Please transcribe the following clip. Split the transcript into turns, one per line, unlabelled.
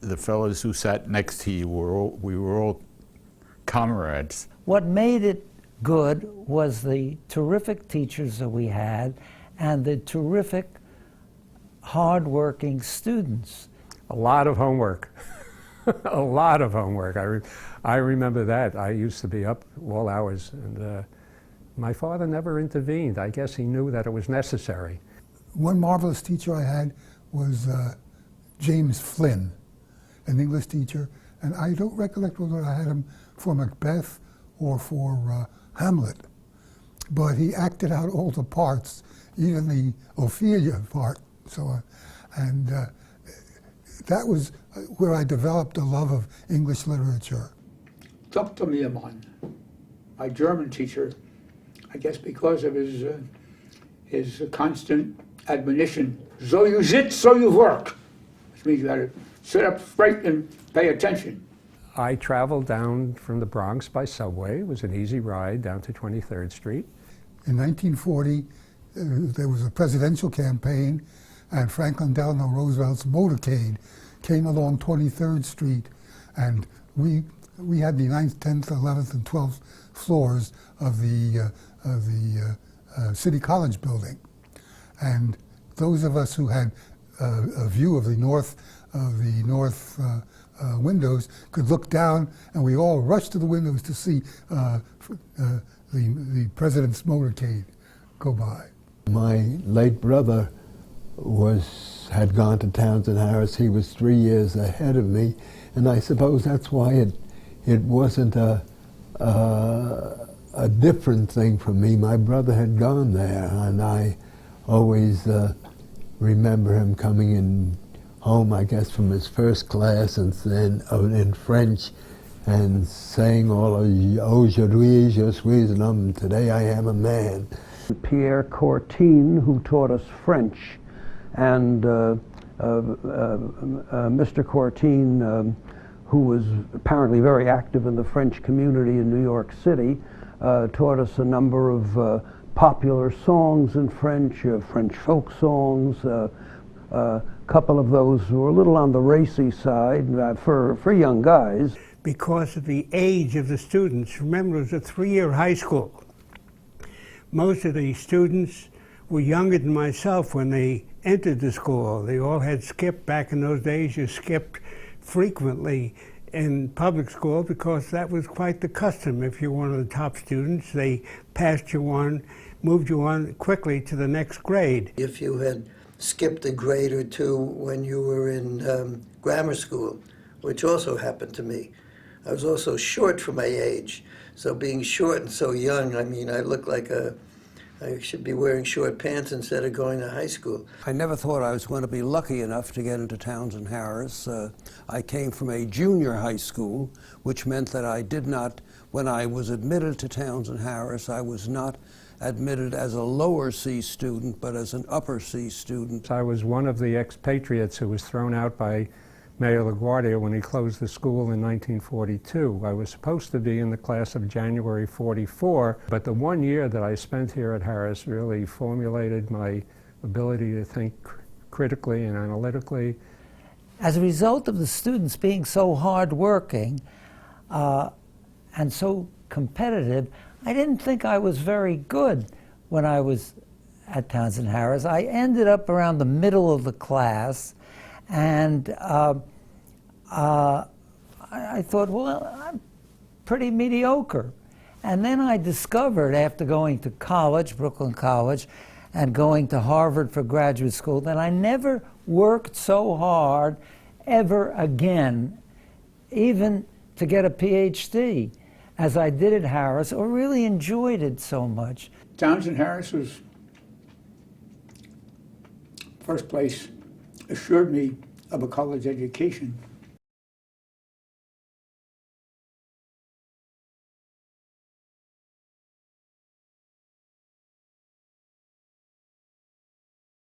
the fellows who sat next to you we were all comrades.
What made it good was the terrific teachers that we had and the terrific, hard-working students.
A lot of homework. A lot of homework. I remember that. I used to be up all hours, and my father never intervened. I guess he knew that it was necessary.
One marvelous teacher I had was James Flynn, an English teacher, and I don't recollect whether I had him for Macbeth or for Hamlet, but he acted out all the parts, even the Ophelia part. And that was where I developed a love of English literature.
Dr. Meermann, my German teacher, I guess because of his constant admonition, so you sit, so you work, which means you had to sit up straight and pay attention.
I traveled down from the Bronx by subway. It was an easy ride down to 23rd Street.
In 1940, there was a presidential campaign, and Franklin Delano Roosevelt's motorcade came along 23rd Street, and we had the 9th, 10th, 11th, and 12th floors of the City College building. And those of us who had a view of the north windows could look down, and we all rushed to the windows to see the president's motorcade go by.
My late brother had gone to Townsend Harris. He was 3 years ahead of me, and I suppose that's why it wasn't a different thing for me. My brother had gone there, and I always remember him coming in home, I guess, from his first class, and then in French, and saying all of "Aujourd'hui je suis un homme," today I am a man.
Pierre Courtine, who taught us French, and Mr. Courtine, who was apparently very active in the French community in New York City, taught us a number of popular songs in French, French folk songs. A couple of those were a little on the racy side for young guys.
Because of the age of the students, remember it was a 3-year high school. Most of the students were younger than myself when they entered the school. They all had skipped. Back in those days, you skipped frequently in public school because that was quite the custom. If you're one of the top students, they passed you on, moved you on quickly to the next grade.
If you had skipped a grade or two when you were in grammar school, which also happened to me. I was also short for my age, so being short and so young, I mean, I look like I should be wearing short pants instead of going to high school.
I never thought I was going to be lucky enough to get into Townsend Harris. I came from a junior high school, which meant that I did not, when I was admitted to Townsend Harris, I was not admitted as a lower C student, but as an upper C student.
I was one of the expatriates who was thrown out by Mayor LaGuardia when he closed the school in 1942. I was supposed to be in the class of January 44, but the 1 year that I spent here at Harris really formulated my ability to think critically and analytically.
As a result of the students being so hardworking and so competitive, I didn't think I was very good when I was at Townsend Harris. I ended up around the middle of the class, and I thought, well, I'm pretty mediocre. And then I discovered, after going to college, Brooklyn College, and going to Harvard for graduate school, that I never worked so hard ever again, even to get a PhD, as I did at Harris, or really enjoyed it so much.
Townsend Harris was, first place, assured me of a college education.